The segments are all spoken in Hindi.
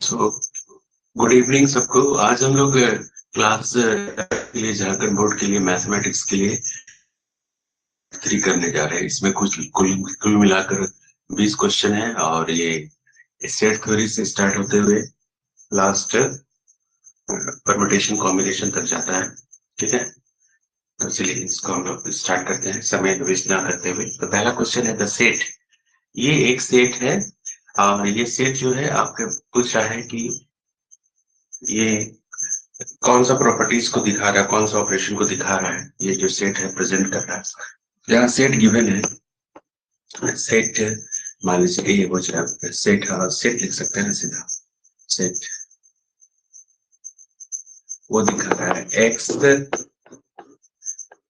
सो गुड इवनिंग सबको। आज हम लोग क्लास के लिए झारखंड बोर्ड के लिए मैथमेटिक्स के लिए 3 करने जा रहे हैं। इसमें कुछ कुल कुल मिलाकर 20 क्वेश्चन है और ये सेट थ्योरी से स्टार्ट होते हुए लास्ट परम्यूटेशन कॉम्बिनेशन तक जाता है। ठीक है, तो चलिए इसको हम लोग स्टार्ट करते हैं समय वेस्ट ना करते हुए। तो पहला क्वेश्चन है द सेट। ये एक सेट है और ये सेट जो है आपके पूछ रहा है कि ये कौन सा प्रॉपर्टीज को दिखा रहा है, कौन सा ऑपरेशन को दिखा रहा है। ये जो सेट है प्रेजेंट कर रहा है। जहाँ सेट गिवन है, सेट मान लीजिए ये हो जाए सेट, सेट लिख सकते हैं ना सीधा। सेट वो दिखा रहा है एक्स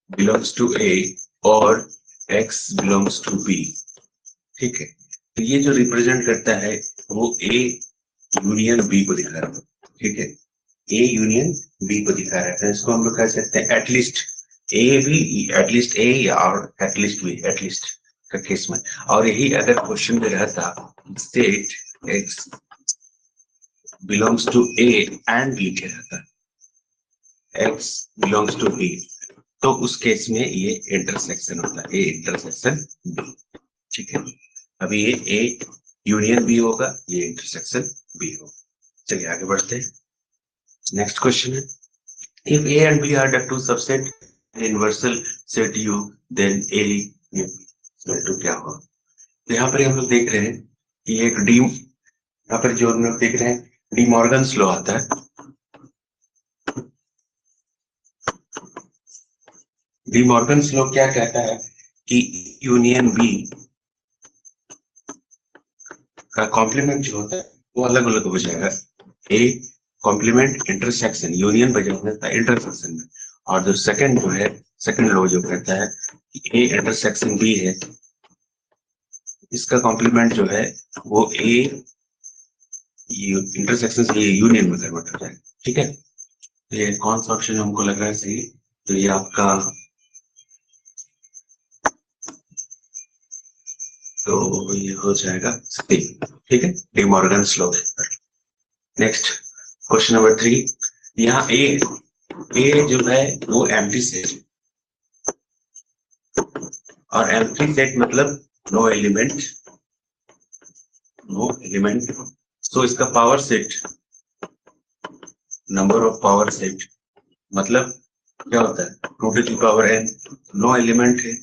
बिलोंग्स टू ए और एक्स बिलोंग्स टू बी। ठीक है, तो ये जो रिप्रेजेंट करता है वो ए यूनियन बी को दिखा रहा है। ठीक है, ए यूनियन बी को दिखा रहा है। तो इसको हम लोग कह सकते हैं एटलीस्ट ए भी, एटलीस्ट ए और एटलीस्ट बी, एटलीस्ट का केस में। और यही अगर क्वेश्चन में रहता state X belongs to A and B के रहता, एक्स बिलोंग्स टू बी, तो उस केस में ये इंटरसेक्शन होता है, ए इंटरसेक्शन बी। ठीक है, अभी ये ए यूनियन बी होगा, ये इंटरसेक्शन बी होगा। चलिए आगे बढ़ते हैं। नेक्स्ट क्वेश्चन है if A and B are the two subset universal set U then A equal to क्या होगा। तो यहाँ पर हम लोग देख रहे हैं कि एक डी, यहाँ पर जो हम लोग देख रहे हैं डी मॉर्गन्स लॉ आता है। डी मॉर्गन्स लॉ क्या कहता है कि यूनियन बी का कॉम्प्लीमेंट जो होता है वो अलग अलग हो जाएगा। ए कॉम्प्लीमेंट इंटरसेक्शन, यूनियन बजा होता है इंटरसेक्शन में। और जो सेकंड जो है, सेकंड लॉ जो कहता है कि ए इंटरसेक्शन बी है, इसका कॉम्प्लीमेंट जो है वो ए इंटरसेक्शन से ये यूनियन में कन्वर्ट हो जाएगा। ठीक है, ये कौन सा ऑप्शन हमको लग रहा है सही, तो ये आपका, तो ये हो जाएगा सी। ठीक है, De Morgan's law. Next question number 3। यहाँ ए जो है वो एम्प्टी सेट, और एम्प्टी सेट मतलब नो एलिमेंट, नो एलिमेंट। तो इसका power set, number of power set मतलब क्या होता है 2 to the power n। No element है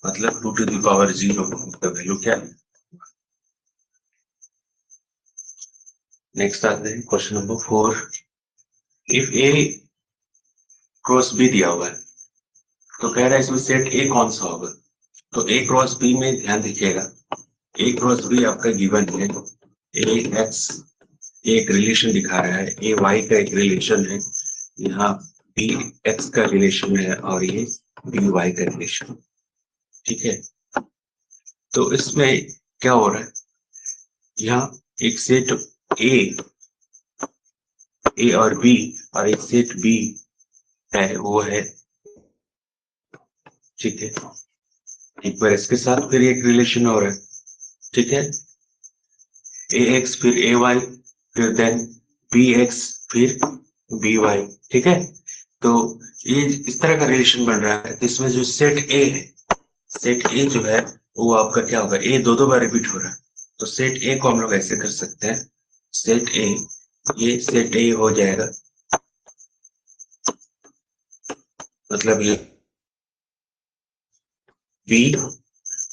मतलब 2 to the power 0 का वैल्यू क्या है। नेक्स्ट आते हैं question number 4। If A cross B दिया हुआ है तो कह रहा है इसमें सेट ए कौन सा होगा। तो ए क्रॉस बी में ध्यान दीजिएगा, ए क्रॉस बी आपका गिवन है। ए एक्स एक रिलेशन दिखा रहा है, ए वाई का एक रिलेशन है, यहाँ बी एक्स का रिलेशन है और ये बी वाई का रिलेशन। ठीक है, तो इसमें क्या हो रहा है, यहाँ एक सेट ए और बी और एक सेट बी है, वो है। ठीक है, एक बार इसके साथ फिर एक रिलेशन हो रहा है। ठीक है, ए एक्स फिर ए वाई फिर देन बी एक्स फिर बी वाई। ठीक है, तो ये इस तरह का रिलेशन बन रहा है। तो इसमें जो सेट ए है, सेट ए जो है वो आपका क्या होगा, ए दो बार रिपीट हो रहा है। तो सेट ए को हम लोग ऐसे कर सकते हैं, सेट ए, ये सेट ए हो जाएगा, मतलब ये बी,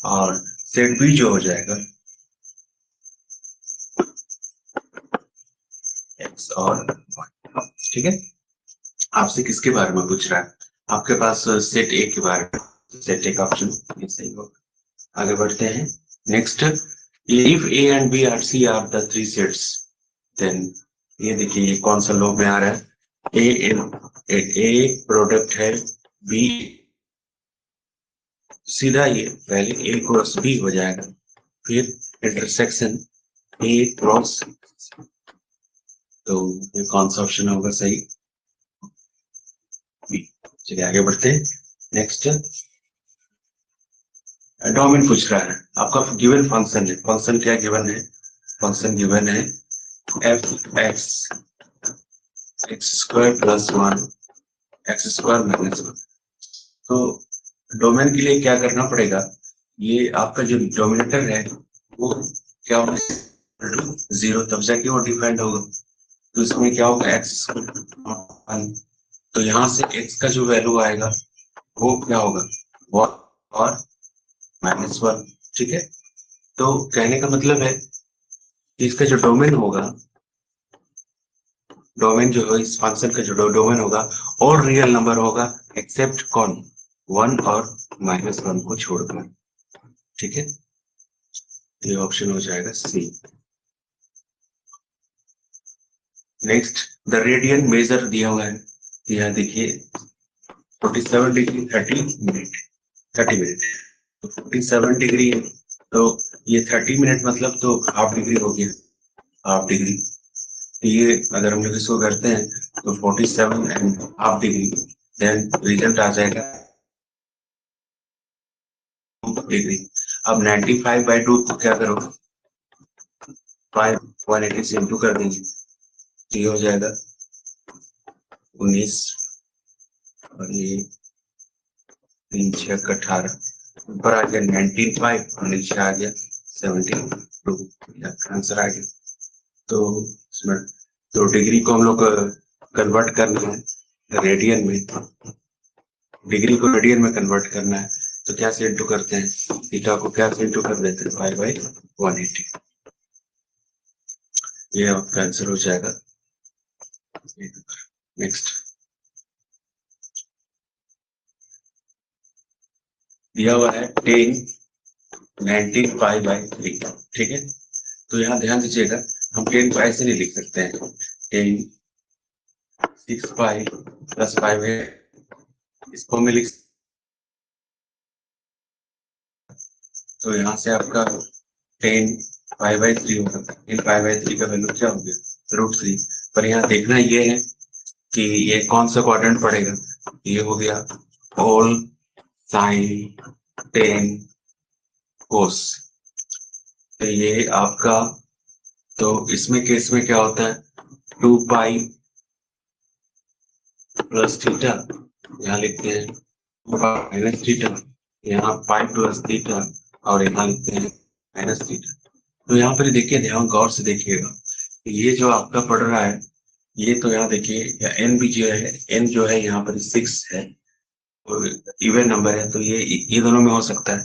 और सेट बी जो हो जाएगा एक्स और वाई। ठीक है, आपसे किसके बारे में पूछ रहा है, आपके पास सेट ए के बारे में, सेट ए का ऑप्शन ये सही होगा। आगे बढ़ते हैं। Next, if A and B are C are the 3 sets then, ये देखिए ये कौन सा लॉ में आ रहा है, ए प्रोडक्ट है बी, सीधा ये पहले ए क्रॉस बी हो जाएगा, फिर इंटरसेक्शन ए क्रॉस, तो ये कौन सा ऑप्शन होगा सही, बी। चलिए आगे बढ़ते हैं। नेक्स्ट, डोमेन पूछ रहा है, आपका गिवन फंक्शन है, फंक्शन क्या गिवन है, फंक्शन गिवन है F x x square plus one x square minus one. तो डोमेन के लिए क्या करना पड़ेगा, ये आपका जो डोमिनेटर है वो क्या होगा, जीरो, तब जाके वो डिफाइंड होगा। तो इसमें क्या होगा, एक्स, तो यहाँ से एक्स का जो वैल्यू आएगा वो क्या होगा, वन और माइनस वन। ठीक है, तो कहने का मतलब है कि इसका जो डोमेन होगा, डोमेन जो है इस फंक्शन का जो डोमेन होगा और रियल नंबर होगा एक्सेप्ट कौन, वन और माइनस वन को छोड़कर। ठीक है, ये ऑप्शन हो जाएगा सी। नेक्स्ट, द रेडियन मेजर दिया हुआ है, यहाँ देखिए 47 डिग्री 30 मिनट, 30 मिनट, तो 47 डिग्री है, तो ये 30 मिनट मतलब तो हाफ डिग्री हो गया, हाफ डिग्री। तो ये अगर हम लोग इसको करते हैं तो 47 and half degree, then result आ जाएगा डिग्री। अब 95/2 को क्या करो, 180 से इंटू कर देंगे, तो ये हो जाएगा 19 और ये 3 6 18, ऊपर आ गया 19.5 और नीचे आ गया 72, आंसर आ गया। तो इसमें तो डिग्री को हम लोग कन्वर्ट करना है रेडियन में, डिग्री को रेडियन में कन्वर्ट करना है, तो क्या से इंटू करते हैं, थीटा को क्या से इंटू कर देते हैं, 5/180। ये आपका आंसर हो जाएगा। नेक्स्ट दिया हुआ है 10 19 5/3। ठीक है, तो यहाँ ध्यान दीजिएगा, हम 10 पाई से नहीं लिख सकते हैं, 10 6 पाई प्लस 5 है, इसको मैं लिख, तो यहाँ से आपका 10 5/3 होगा, 10 5/3 का वैल्यू क्या हो गया, √3। पर यहाँ देखना ये है कि ये कौन सा क्वाड्रेंट पड़ेगा, ये हो गया होल साइन 10 कोस। तो ये आपका, तो इसमें केस में क्या होता है, 2 पाई प्लस थीटा, यहाँ लिखते हैं माइनस थीटा, यहाँ पाई प्लस थीटा, और यहाँ लिखते हैं माइनस थीटा। तो यहाँ पर देखिए, ध्यान गौर से देखिएगा, ये जो आपका पढ़ रहा है, ये तो यहाँ देखिए एन भी जो है, एन जो है यहाँ पर 6 है और इवन नंबर है, तो ये दोनों में हो सकता है।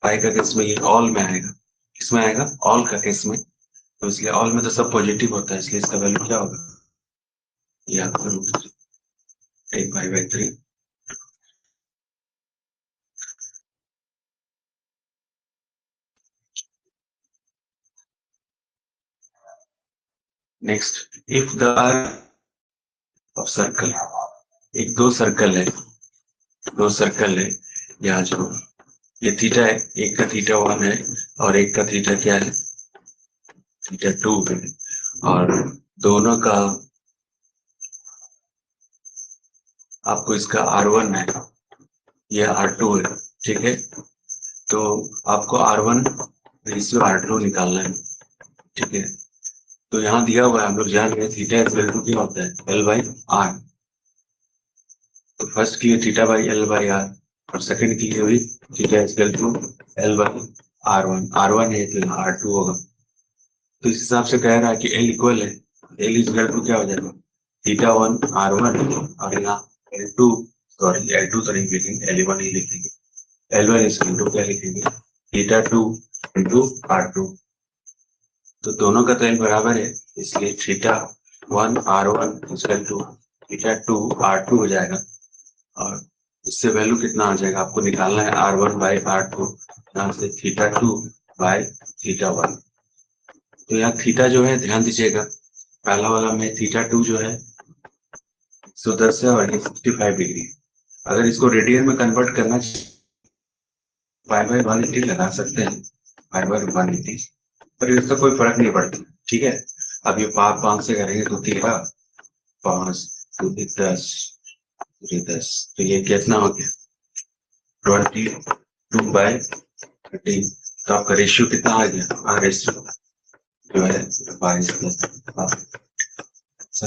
पाई का केस में ये ऑल में आएगा, इसमें आएगा ऑल का केस में, तो इसलिए ऑल में तो सब पॉजिटिव होता है, इसलिए इसका वैल्यू क्या होगा, ये आपका √3। Next, if the of circle, एक दो सर्कल है, दो सर्कल है, यहाँ जो ये थीटा है, एक का थीटा 1 है और एक का थीटा क्या है, थीटा 2 है, और दोनों का आपको इसका R1 है, यह R2 है। ठीक है, तो आपको R1 रेशियो R2 निकालना है। ठीक है, तो यहाँ दिया हुआ है, हम लोग जान रहे हैं थीटा इक्वल टू क्या होता है, L/R। तो फर्स्ट के लिए थीटा बाई L/R और सेकंड के लिए भी theta equal to L/R1। R1 है तो यहाँ R2 होगा। तो इस हिसाब से कह रहा है कि L इक्वल है, L इक्वल टू क्या हो जाएगा, थीटा 1 R1 और यहाँ L2, सॉरी L2 तो नहीं लिखेंगे, L1 ही लिखेंगे, L1 इक्वल टू क्या लिखेंगे, थीटा 2 इंटू R2। तो दोनों का तो L बराबर है, इसलिए theta 1 R1 equal to theta 2 R2 हो जाएगा। और इससे वैल्यू कितना आ जाएगा, आपको निकालना है R1/R2, यहाँ से थीटा 2 बाई थीटा 1। तो यहाँ थीटा जो है ध्यान दीजिएगा, पहला वाला में थीटा 2 जो है 110 है और ये 65 डिग्री। अगर इसको रेडियन में कन्वर्ट करना, 5/180 लगा सकते हैं, 5/180, पर इसका कोई फर्क नहीं पड़ता। ठीक है, अब ये 5 से करेंगे तो 13, 5 10 10, तो ये कितना हो गया, 22/13। तो आपका रेशियो कितना आ गया, रेशियो आंसर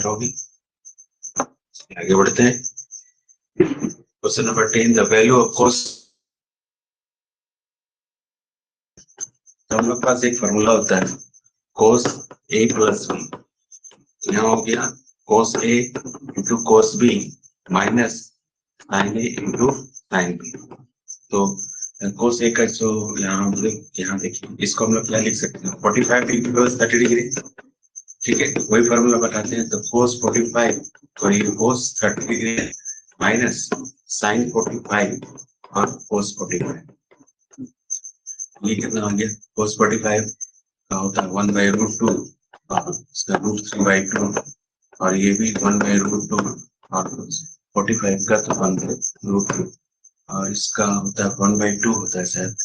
होगी। आगे बढ़ते हैं। Question number 10, the value of cos. तो हम लोग के पास एक फॉर्मूला होता है कोस ए प्लस बी। यहाँ हो गया cos A into cos B minus sine A into sine B. तो कोस ए का जो यहाँ देखिए, इसको हम लोग क्या लिख सकते हैं, 45 डिग्री प्लस 30 डिग्री। ठीक है, वही फॉर्मूला बताते हैं। तो कोस 45 और ये कोस 30 डिग्री माइनस साइन 45 और कोस 45। ये कितना हो गया, कोस 45 का होता है 1/√2 और इसका √3/2 और ये भी 1/√2 और 45 का तो 1/√2 और इसका होता है 1/2 होता है शायद।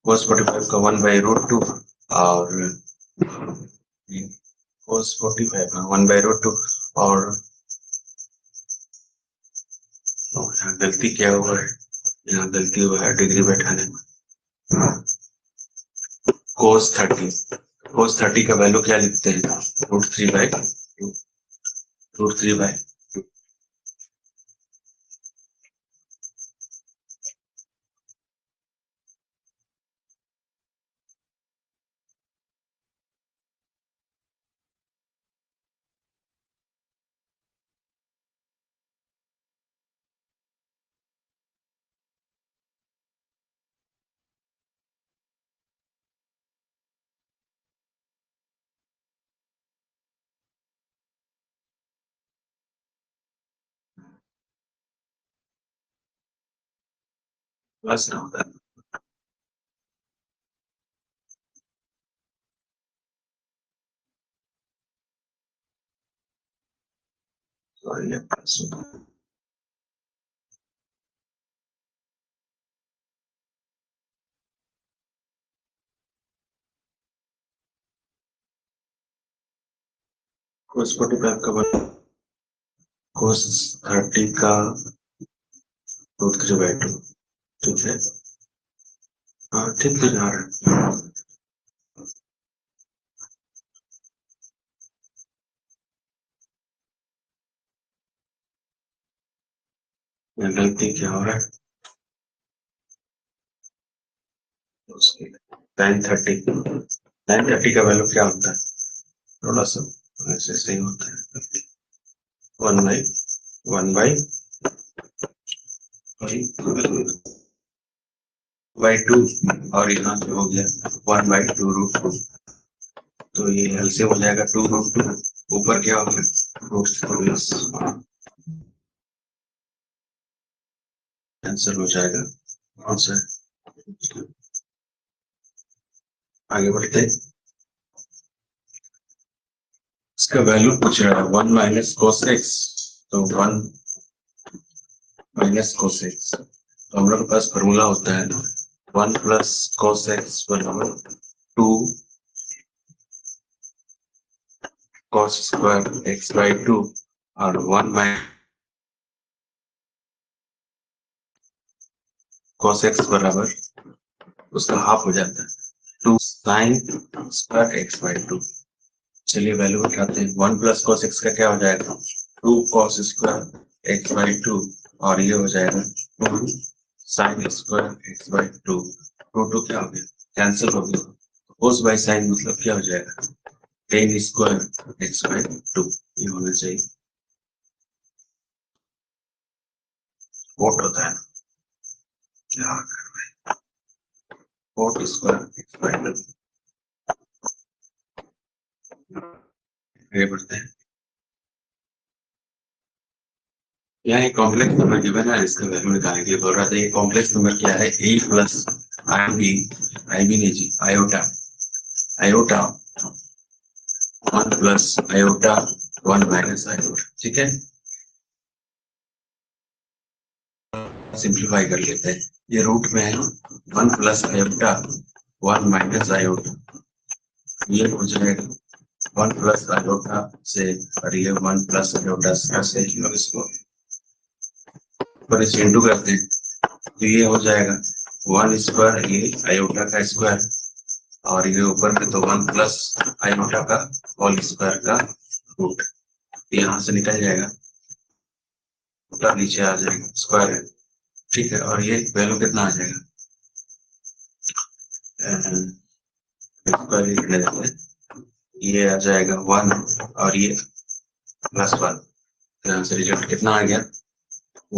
कोस 45 का 1/√2 और कोस 45 का 1/√2 और यहाँ गलती क्या हुआ है, यहाँ गलती हुआ है डिग्री बैठाने में। कोस 30 का वैल्यू क्या लिखते हैं, √3/2 √3/2। बस ना होता है। सॉरी, ये प्लस होता है। कोस 45 का कोस 30 का √3/2। ठीक है, हाँ ठीक तो जा रहा है। गलती क्या हो रहा है, tan 30 का वैल्यू क्या होता है, थोड़ा सा ऐसे सही होता है। 1/2 और यहाँ पे हो गया 1/2√2। तो ये एलसीएम हो जाएगा 2√2, ऊपर क्या होगा √3। आंसर हो जाएगा आंसर। आगे बढ़ते, इसका वैल्यू पूछ रहा है 1 माइनस कोस एक्स। तो 1 माइनस कोस एक्स, तो हम लोग के पास फॉर्मूला होता है 1 प्लस कोस एक्स बराबर 2 cos स्क्वायर x/2 और 1 माइनस cos x बराबर उसका हाफ हो जाता है 2 sin स्क्वायर x/2। चलिए वैल्यू उठाते हैं। 1 प्लस cos x का क्या हो जाएगा 2 cos स्क्वायर x/2 और ये हो जाएगा 2 sin स्क्वायर x/2। 2 क्या हो गया, कैंसिल हो गया। cos बाई sin मतलब क्या हो जाएगा tan स्क्वायर x/2। ये होना चाहिए, कोट होता है क्या कर, कोट स्क्वायर x/2। आगे बढ़ते हैं। यहाँ एक कॉम्प्लेक्स नंबर गिवन है, इसका वैल्यू निकालने के लिए बोल रहा था। ये कॉम्प्लेक्स नंबर क्या है, a प्लस आई बी नहीं जी, iota iota 1 plus iota 1 minus iota. ठीक है, सिंप्लीफाई कर लेते हैं। ये रूट में है 1 प्लस आयोटा 1 माइनस आयोटा, ये हो जाएगा 1 प्लस आयोटा से और ये 1 प्लस आयोटा से इसको पर इसे इंटू करते हैं तो ये हो जाएगा 1 स्क्वायर ये आयोटा का स्क्वायर, और ये ऊपर में तो 1 प्लस आयोटा का होल स्क्वायर का रूट, यहाँ से निकल जाएगा, ऊपर नीचे आ जाएगा, स्क्वायर है, ठीक है। और ये वैल्यू कितना आ जाएगा, स्क्वायर लिखने देते हैं, ये आ जाएगा 1 और ये +1, यहाँ से रिजल्ट कितना आ गया,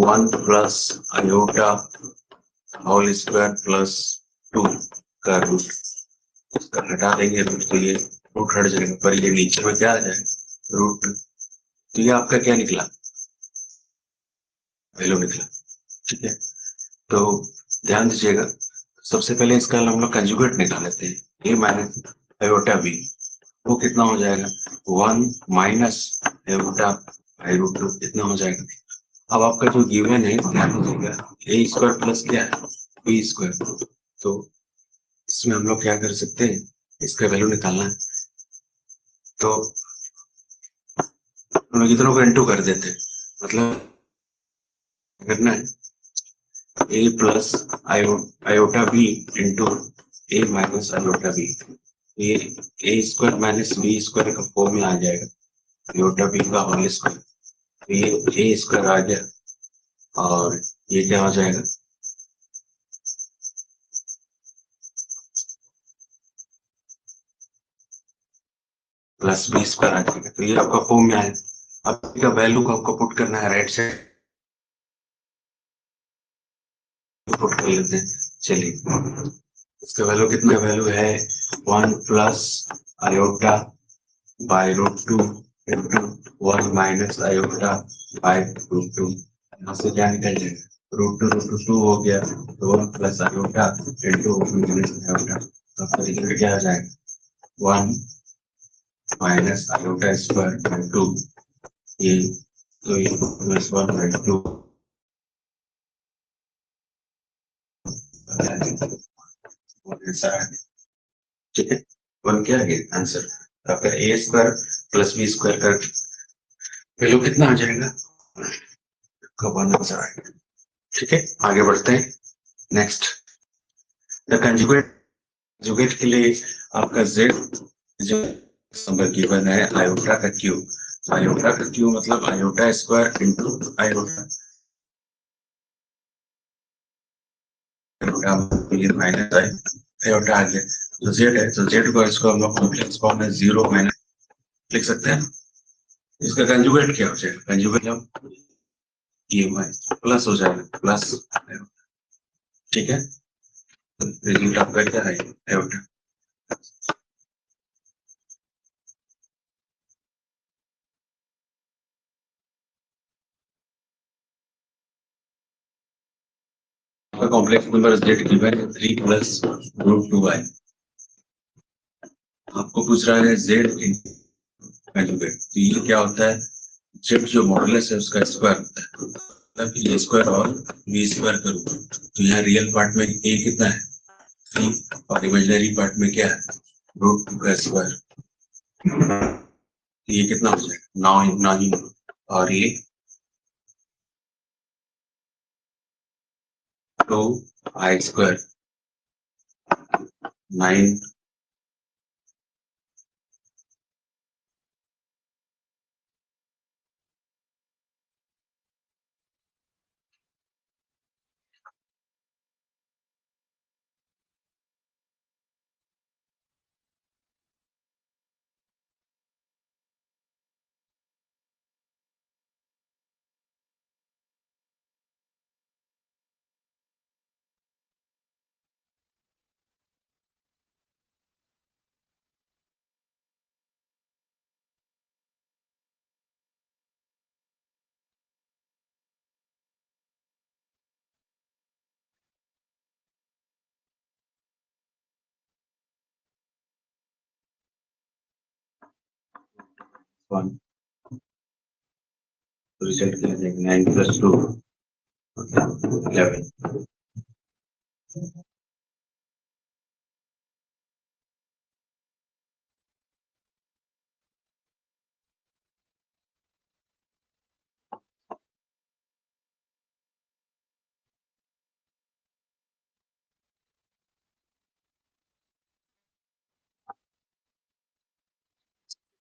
1 plus iota whole square plus 2 का रूट, इसका हटा देंगे रूट तो ये रूट हट जाएगा, पर ये नीचे में क्या आ जाएगा, रूट। तो ये आपका क्या निकला, वैल्यू निकला, ठीक है। तो ध्यान दीजिएगा, सबसे पहले इसका हम लोग कंजुगेट निकाल लेते हैं, ए माइनस आयोटा बी, वो कितना हो जाएगा, 1 माइनस आयोटा बाई रूट 2 इतना हो जाएगा। अब आपका जो गिवन है ध्यान दीजिएगा, ए स्क्वायर प्लस क्या है, बी स्क्वायर, तो इसमें हम लोग क्या कर सकते हैं, इसका वैल्यू निकालना है, तो हम लोग इतनों को इंटू कर देते हैं, मतलब करना है ए प्लस आयोटा बी इंटू ए माइनस आयोटा बी, ये ए स्क्वायर माइनस बी स्क्वायर का फॉर्म में आ जाएगा, आयोटा बी का होल स्क्वायर, ये ए स्क्वायर आ गया, और ये क्या हो जाएगा, प्लस बी स्क्वायर आ जाएगा, तो ये आपका फॉर्म में आया। अब इसका वैल्यू को आपको पुट करना है, राइट साइड पुट कर लेते हैं, चलिए इसका वैल्यू कितना, वैल्यू है 1 plus iota by root 2 into 1 minus iota by root 2, यहाँ से क्या निकल जाएगा, रूट टू हो गया, तो 1 plus iota into minus iota, तो आपका रिजल्ट क्या आ जाएगा, 1 माइनस आयोटा स्क्वायर बाय 2, ये तो ये प्लस 1 बाय 2, ठीक है, 1 क्या आ गया आंसर, आपका ए स्क्वायर प्लस बी स्क्वायर का वैल्यू कितना आ जाएगा, का 1 आंसर आएगा, ठीक है। आगे बढ़ते हैं, नेक्स्ट द कंजुगेट, कंजुगेट के लिए आपका z जो नंबर गिवन है आयोटा का क्यूब, तो आयोटा का क्यूब मतलब iota square into iota, iota minus iota आ गया, तो z है, तो z को इसको हम लोग कॉम्प्लेक्स फॉर्म में 0 माइनस लिख सकते हैं, इसका कंजुगेट क्या हो जाएगा, कंजुगेट हम क्यूब प्लस हो जाएगा, प्लस, ठीक है, रिजल्ट आपका क्या है iota, complex number z given है 3 प्लस रूट 2y, आपको पूछ रहा है z कंजुगेट, तो ये क्या होता है, z जो मॉडुलस है उसका स्क्वायर होता है, मतलब ये स्क्वायर और बी स्क्वायर का रूट, तो यहाँ रियल पार्ट में a कितना है 3, और इमेजिनरी पार्ट में क्या है रूट 2 का स्क्वायर, ये कितना हो जाएगा 9, और ये 2 i स्क्वायर 9, वन, रिजल्ट क्या आ जाएगा 9 प्लस 2 11,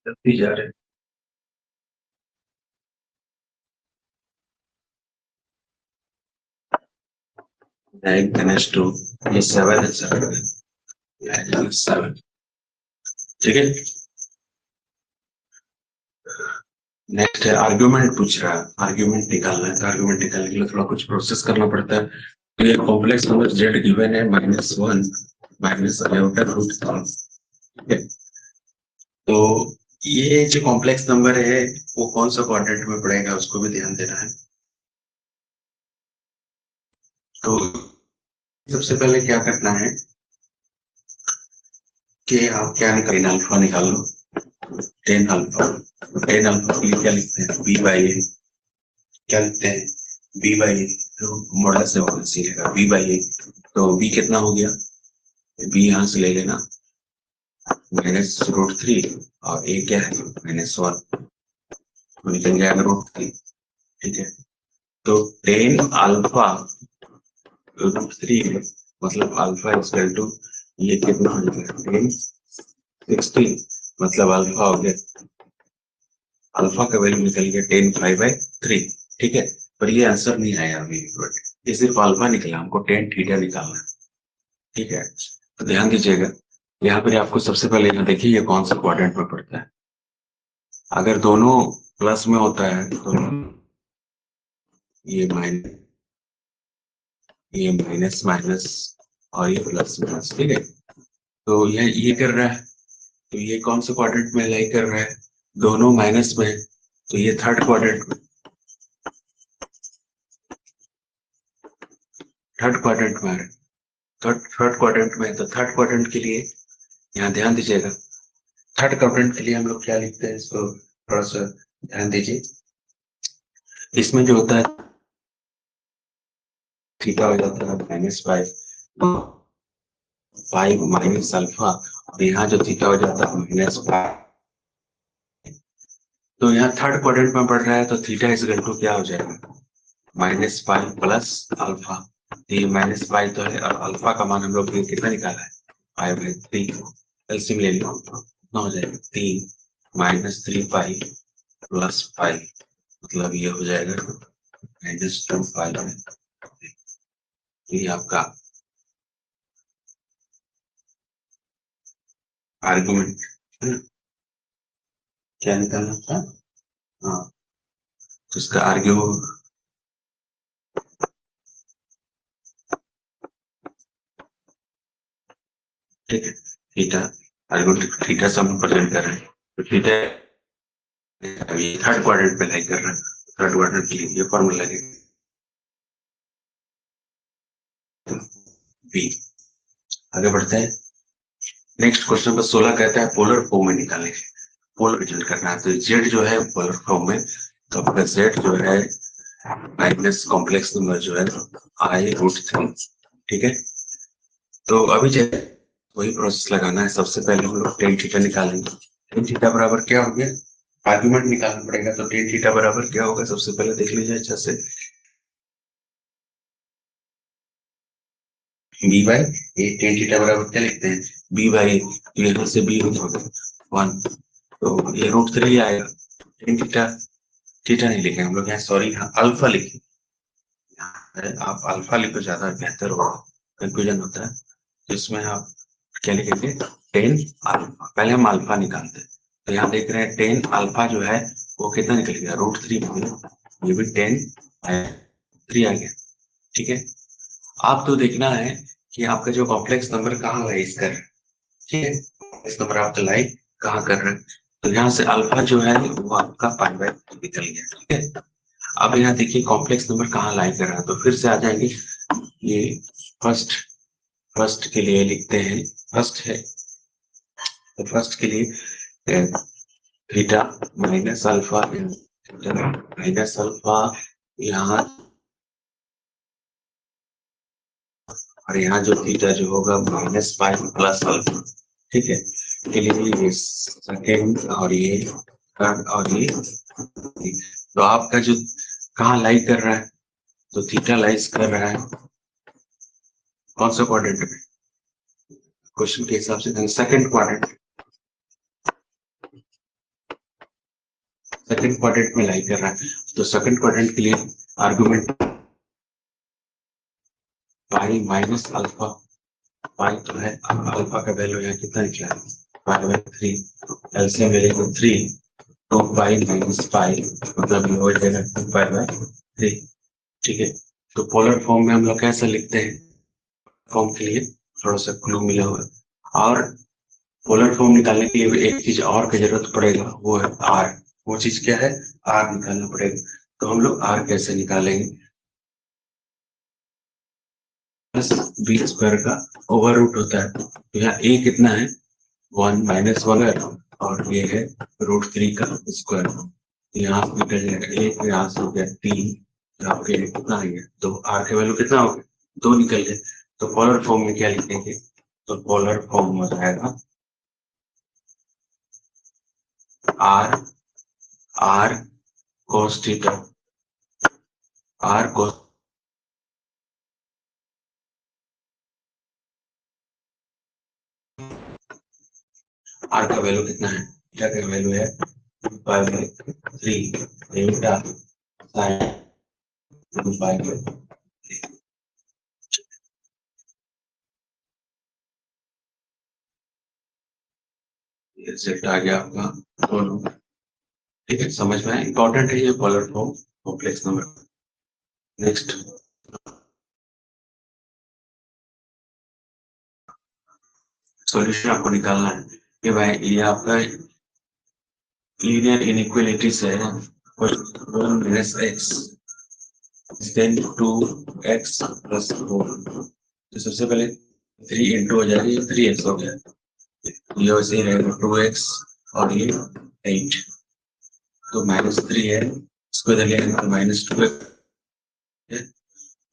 जल्दी जा रहे हैं। 9 2 ये 7 है, 7 ठीक है। नेक्स्ट है आर्ग्यूमेंट पूछ रहा है, आर्ग्यूमेंट निकालना है। तो आर्ग्यूमेंट निकालने के लिए थोड़ा कुछ प्रोसेस करना पड़ता है। तो ये कॉम्प्लेक्स नंबर जेड गिवन है -1 माइनस ठीक है। तो ये जो कॉम्प्लेक्स नंबर है वो कौन सा क्वाड्रेंट में पड़ेगा उसको भी ध्यान देना है। तो सबसे पहले क्या करना है कि आप क्या निकाल अल्फा निकाल लो। 10 अल्फा, 10 अल्फा के लिए क्या लिखते हैं, बी बाई ए। क्या लिखते हैं, बी बाई ए। तो मॉडल से सीखेगा बी बाई ए। तो बी कितना हो गया, बी यहां से ले लेना -√3 और ए क्या है -1, तो निकल जाएगा √3। ठीक है। तो 10 अल्फा √3 मतलब अल्फा इक्वल टू ये कितना हो जाएगा 10 16 मतलब अल्फा हो गया, अल्फा का वैल्यू निकल गया 10 π/3। ठीक है। पर ये आंसर नहीं आया अभी, ये सिर्फ अल्फा निकला, हमको 10 थीटा निकालना है। ठीक है। तो ध्यान दीजिएगा, यहाँ पर आपको सबसे पहले यहाँ देखिए ये कौन सा क्वाड्रेंट में पड़ता है। अगर दोनों प्लस में होता है तो ये माइनस माइनस और ये प्लस माइनस। ठीक है। तो ये कर रहा है, तो ये कौन सा क्वाड्रेंट में लाई कर रहा है, दोनों माइनस में है, तो ये थर्ड क्वाड्रेंट में, थर्ड क्वाड्रेंट में है। थर्ड क्वाड्रेंट में है, तो थर्ड क्वाड्रेंट के लिए यहाँ ध्यान दीजिएगा, थर्ड क्वाड्रेंट के लिए हम लोग क्या लिखते हैं, इसको थोड़ा सा ध्यान दीजिए। इसमें जो होता है थीटा हो जाता है -5 माइनस अल्फा, और यहाँ जो थीटा हो जाता है -5। तो यहाँ थर्ड क्वाड्रेंट में बढ़ रहा है, तो थीटा इज इक्वल टू क्या हो जाएगा -5 प्लस अल्फा। ये -5 तो है, और अल्फा का मान हम लोग ने कितना निकाला है 5/3। एलसीएम ले लो, कितना हो जाएगा 3 -3 प्लस 5, मतलब ये हो जाएगा -2 ये आपका आर्गुमेंट क्या निकालना था। हाँ, तो इसका आर्ग्यू ठीक है, थीटा आर्गुमेंट थीटा से हम प्रेजेंट कर रहे हैं, तो थीटा अभी थर्ड क्वाड्रेंट पे लाई कर रहे हैं, थर्ड क्वाड्रेंट के लिए ये फॉर्मूला लगेगा बी। आगे बढ़ते हैं। नेक्स्ट क्वेश्चन पर 16 कहता है पोलर फॉर्म में निकालने के, पोलर रिजल्ट करना है। तो जेड जो है पोलर फॉर्म में, तो आपका जेड जो है माइनस कॉम्प्लेक्स नंबर जो है i√3। ठीक है। तो अभी वही प्रोसेस लगाना है। सबसे पहले हम लोग टेन थीटा निकालेंगे। टेन थीटा बराबर क्या हो गया, आर्गुमेंट निकालना पड़ेगा। तो टेन थीटा बराबर क्या होगा, सबसे पहले देख लीजिए अच्छा से, B by A. Tan theta बराबर क्या लिखते हैं, बी बाई, तो यहाँ से बी हो जाएगा 1, तो ये √3 आएगा। टेन थीटा, थीटा नहीं लिखे हम लोग यहाँ, सॉरी यहाँ अल्फा लिखे, आप अल्फा लिखो ज्यादा बेहतर होगा, कंफ्यूजन होता है। तो इसमें आप क्या लिखेंगे 10 अल्फा, पहले हम अल्फा निकालते हैं। तो यहाँ देख रहे हैं 10 अल्फा जो है वो कितना निकल गया √3 में, ये भी 10 3 आ गया। ठीक है। आपको देखना है कि आपका जो कॉम्प्लेक्स नंबर कहाँ लाइज कर रहा है। ठीक है, कॉम्प्लेक्स नंबर आपका लाइज कहाँ कर रहा है, तो यहाँ से अल्फा जो है वो आपका π/2 निकल गया। ठीक है। अब यहाँ देखिए कॉम्प्लेक्स नंबर कहाँ लाई कर रहा है, तो फिर से आ जाएंगे। ये फर्स्ट, फर्स्ट के लिए लिखते हैं, फर्स्ट है तो फर्स्ट के लिए theta minus alpha, minus alpha यहाँ, और यहाँ जो थीटा जो होगा -5 प्लस अल्फा। ठीक है। के लिए ये सेकेंड और ये थर्ड और ये, तो आपका जो कहाँ लाई कर रहा है, तो थीटा लाइज कर रहा है कौन सा क्वाड्रेंट में, क्वेश्चन के हिसाब से सेकंड क्वाड्रेंट। सेकंड क्वाड्रेंट में लाई कर रहा है, तो सेकंड क्वाड्रेंट के लिए आर्गुमेंट पाई माइनस अल्फा, पाई तो है, अल्फा का वैल्यू यहाँ कितना निकला है, पाई बाय 3, एलसीएम ले लेंगे 3, 2 पाई माइनस पाई, मतलब ये हो जाएगा 2 पाई बाय 3। ठीक है, तो पोलर फॉर्म में हम लोग कैसे लिखते हैं, फॉर्म के लिए थोड़ा सा क्लू मिला हुआ है। और पोलर फॉर्म निकालने के लिए एक चीज और की जरूरत पड़ेगा, वो है आर। वो चीज क्या है, आर निकालना पड़ेगा। तो हम लोग आर कैसे निकालेंगे, प्लस बी स्क्वायर का ओवर रूट होता है, तो यहाँ ए कितना है 1 माइनस 1 है, और ये है √3 का स्क्वायर। यहाँ से निकल जाएगा एक, यहाँ से हो गया 3, यहाँ पे कितना आ गया 2, आर के वैल्यू कितना हो गया 2 निकल गए। तो पोलर फॉर्म में क्या लिखेंगे, तो पोलर फॉर्म हो जाएगा R, R cos theta, R cos, R का वैल्यू कितना है, थीटा का वैल्यू है 2 pi by 3 delta sine 2 pi by 3। ये रिजल्ट आ गया आपका दोनों। ठीक है, समझ में इंपॉर्टेंट है ये polar form complex number. Next solution आपको निकालना है कि भाई ये आपका लीनियर इनइक्वालिटीज है, 1 minus x then 2x plus 4। तो सबसे पहले 3 इंटू हो जाएगा, ये 3x हो गया, ये वैसे ही रहेगा 2x और ये 8, तो -3 है, इसको इधर ले आएंगे तो -2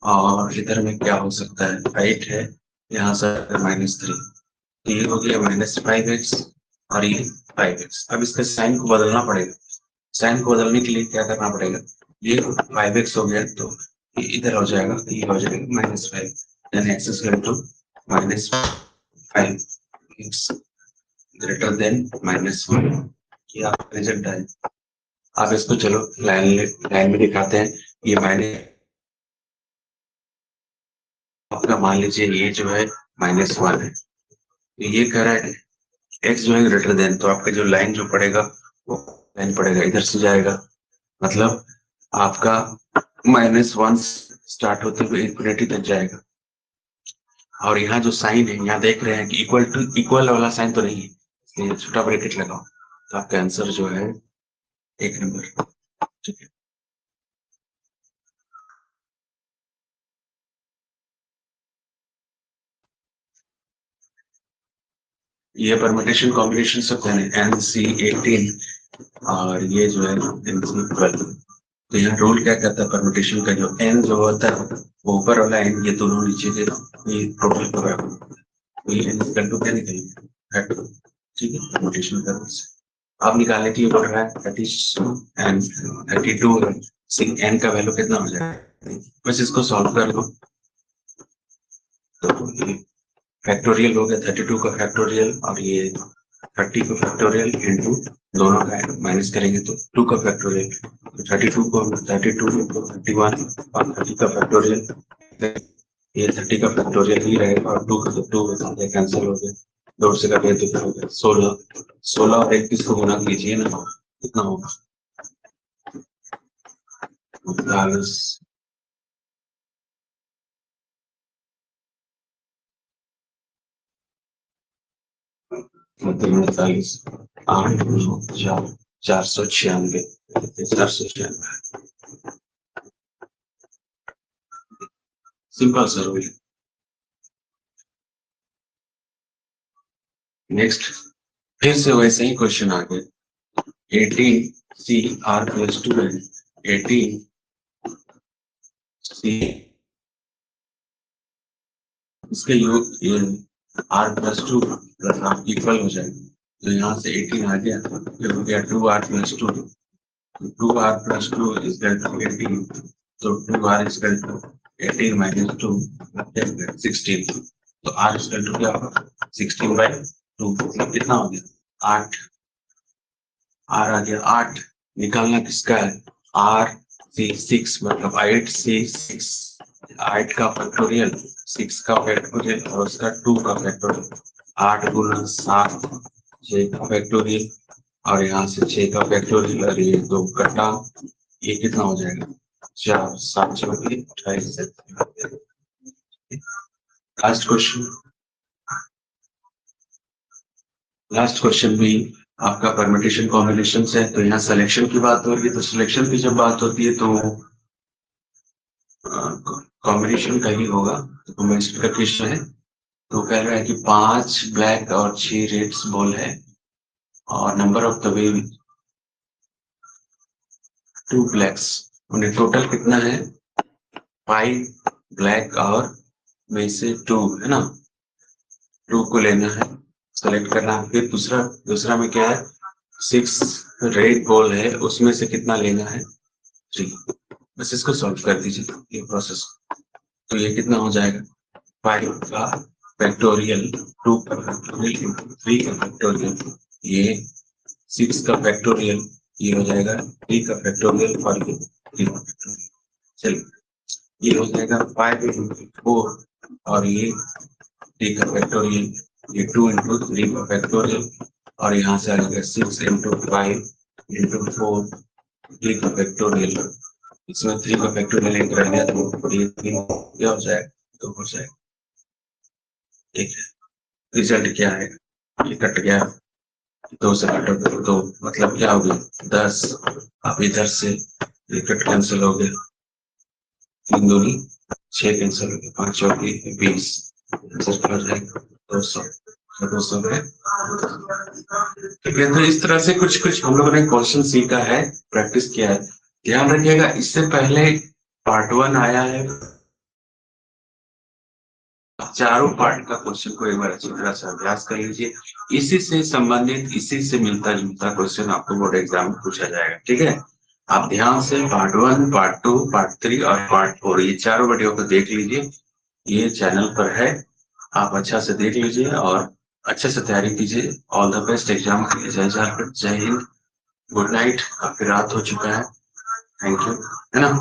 और इधर में क्या हो सकता है 8 है, यहाँ से -3, ये हो गया -5x और ये 5x। अब इसका साइन को बदलना पड़ेगा, साइन को बदलने के लिए क्या करना पड़ेगा, ये 5x हो गया तो ये इधर हो जाएगा, ये हो जाएगा -5, then x is equal to -5x greater than -1। ये आपका रिजल्ट है। आप इसको चलो लाइन में दिखाते हैं। ये माइनस आपका मान लीजिए ये जो है -1 है, तो ये कह रहा है x जो है ग्रेटर देन, तो आपका जो लाइन जो पड़ेगा वो लाइन पड़ेगा इधर से जाएगा, मतलब आपका -1 स्टार्ट होते हुए इंफिनिटी तक जाएगा। और यहाँ जो साइन है, यहाँ देख रहे हैं कि इक्वल टू इक्वल वाला साइन तो नहीं है, इसलिए छोटा ब्रैकेट लगाओ, तो आपका आंसर जो है 1 नंबर। ठीक है, ये परमुटेशन कॉम्बिनेशन सब कहने NC18 और ये जो है NC12। तो यहाँ रूल क्या कहता है परमुटेशन का, जो n जो होता है वो ऊपर वाला n, ये दोनों नीचे के ये टोटल का बराबर, तो ये n इक्वल टू क्या निकलेगा, ठीक है परमुटेशन का रूल से। अब निकालने के लिए बोल रहा है 32 एंड 32 है, सिंक n का वैल्यू कितना हो जाएगा, बस इसको सॉल्व कर लो। तो ये फैक्टोरियल हो गया 32 का फैक्टोरियल, और ये 30 का फैक्टोरियल इंटू दोनों का माइनस करेंगे तो 2 का फैक्टोरियल, तो 32 को 32 इंटू 31 और 30 का फैक्टोरियल, ये 30 का फैक्टोरियल ही रहेगा और 2 का 2 कैंसिल हो गया, 2 से का तो क्या हो गया 16, 16 और 21 को गुना कीजिए ना, कितना होगा 49, मतलब 49, 8 9 4 496, 496 सिंपल सर। नेक्स्ट फिर से वैसे ही क्वेश्चन आ गए, 18 सी आर प्लस 2 है, 18 सी इसके योग ये आर प्लस 2 प्लस आर इक्वल हो जाएगा, तो यहाँ से 18 आ गया, फिर हो गया 2r plus 2, 2r plus 2 is equal to 18, तो 2r is equal to 18 minus 2 16, तो r इज इक्वल टू क्या होगा 16/2, मतलब कितना हो गया 8, r आ गया 8, निकालना किसका है, आर सी 6 मतलब 8C6, 8 का फैक्टोरियल, 6 का फैक्टोरियल और उसका 2 का फैक्टोरियल, 8 गुना 7, 6 का फैक्टोरियल और यहाँ से 6 का फैक्टोरियल और ये 2 कटा, ये कितना हो जाएगा 4, 7 चौके 28। लास्ट क्वेश्चन, लास्ट क्वेश्चन भी आपका परम्यूटेशन कॉम्बिनेशन है, तो यहाँ सिलेक्शन की बात हो रही है, तो सिलेक्शन की जब बात होती है तो कॉम्बिनेशन का ही होगा। तो कॉम्बिनेशन का क्वेश्चन है, तो कह रहा है कि 5 ब्लैक और 6 रेड्स बॉल है और number of the way 2 blacks, उन्हें टोटल कितना है 5 ब्लैक और में से 2 है ना, 2 को लेना है, सेलेक्ट करना है। फिर दूसरा दूसरा में क्या है 6 रेड बॉल है, उसमें से कितना लेना है 3। बस इसको सॉल्व कर दीजिए ये प्रोसेस। तो ये कितना हो जाएगा 5 का फैक्टोरियल, 2 का फैक्टोरियल, 3 का फैक्टोरियल, ये 6 का फैक्टोरियल, ये हो जाएगा 3 का फैक्टोरियल और ये 3 का फैक्टोरियल। चलिए ये हो जाएगा 5 into 4 और ये 3 का फैक्टोरियल, ये 2 into 3 का फैक्टोरियल और यहाँ से आ जाएगा 6 into 5 into 4 3 का फैक्टोरियल, इसमें 3 का फैक्टोरियल एंटर कर दिया तो ये 3 क्या हो जाएगा, तो हो जाएगा। ठीक है, रिजल्ट क्या है, ये कट गया, 2 से कटोगे तो मतलब क्या हो गया 10, अब इधर से ये कट कैंसिल हो गया, 3 दूनी 6 कैंसिल हो गया, 5 चौकी 20, आंसर हो जाएगा 200, 200 है। ठीक है, तो इस तरह से कुछ कुछ हम लोगों ने क्वेश्चन सीखा है, प्रैक्टिस किया है। ध्यान रखिएगा इससे पहले पार्ट 1 आया है, चारों पार्ट का क्वेश्चन को एक बार अच्छी तरह से अभ्यास कर लीजिए, इसी से संबंधित इसी से मिलता जुलता क्वेश्चन आपको बोर्ड एग्जाम में पूछा जाएगा। ठीक है, आप ध्यान से पार्ट 1, पार्ट 2, पार्ट 3 और पार्ट 4 ये चारों वीडियो को देख लीजिए, ये चैनल पर है, आप अच्छा से देख लीजिए और अच्छे से तैयारी कीजिए। ऑल द बेस्ट एग्जाम के लिए, जय झारखंड, जय हिंद, गुड नाइट, काफी रात हो चुका है, थैंक यू, है ना।